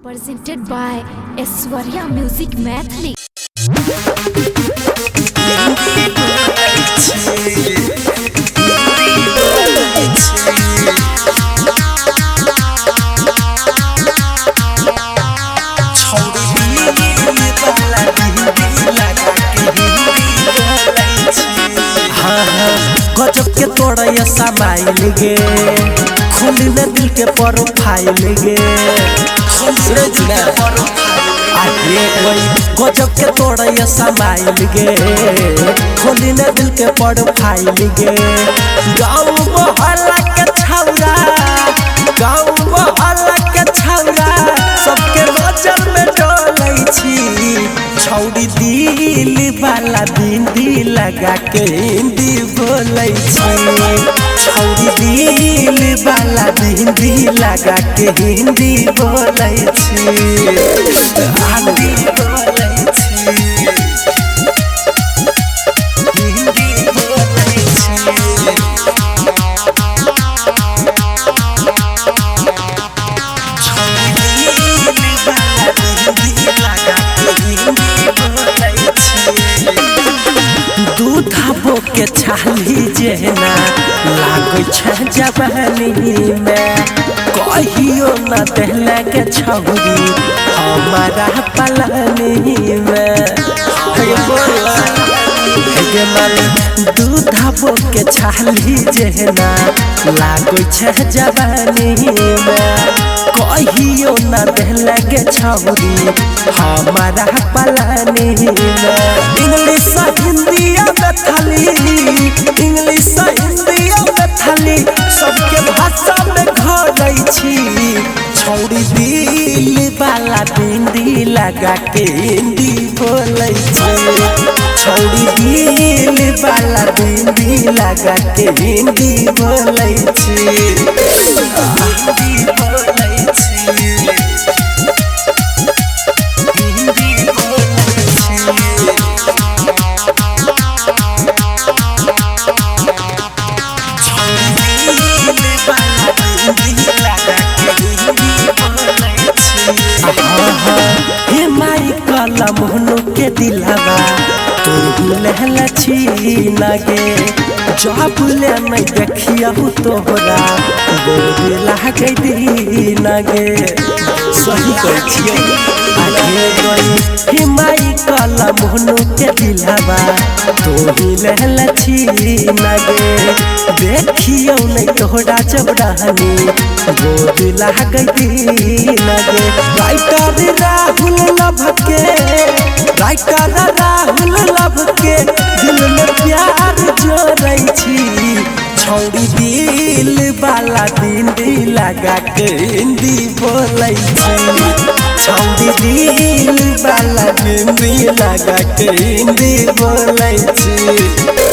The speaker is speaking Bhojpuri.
Presented by Aishwarya Music Mathli. गजब के तोड़ा ये समाइल गे खुली ने दिल के प्रोफाइल गे गजब के तोड़ा ये समाइल गे खुली ने दिल के प्रोफाइल गे गाँव मोहल्ला के छौरा गाँव मोहल्ला के छौरा सबके नजर में डोलै छी छौरी दिल वाला बिंदी लगा के हिंदी बोलै छी छौरी दिल वाला बिंदी लगा के हिंदी बोलै छी हिंदी बोलै छी हिंदी बोलै छी दूधा के छाली जेना लागै छै जवानी में कहियो न देहला के छौरी हमारा पलानी में दूधा के छाली जेना लागै छै जवानी में कहियो न देहला के छौरी हमारा पलानी में इंग्लिश हिंदी थाली इंग्लिश हिंदी थाली सबके भाषा में घोलै छी छौरी दिल वाला बिंदी लगा के हिंदी बोलै छी छौरी दिल वाला बिंदी लगा के हिंदी बोलै छी हिंदी बोलै छी हिंदी बोलै छी हे माई कलम हुनु के दिलावा तोर लहला छी लगे जब ले नहीं देखियहु तोहरा गोर लागे दी लगे सही कहै छियै आगे गई हे माई कलम हुनु के दिलावा तोर लहला छी लगे देखियो नहीं तोहरा जब रहनी गोर लागे दी लगे राइटर राहुल लभ के राइटर राहुल लभ के दिल में प्यार जोड़ै छी छौरी दिल वाला बिंदी लगा के हिंदी बोलै छी छौरी दिल वाला बिंदी लगा के हिंदी बोलै छी।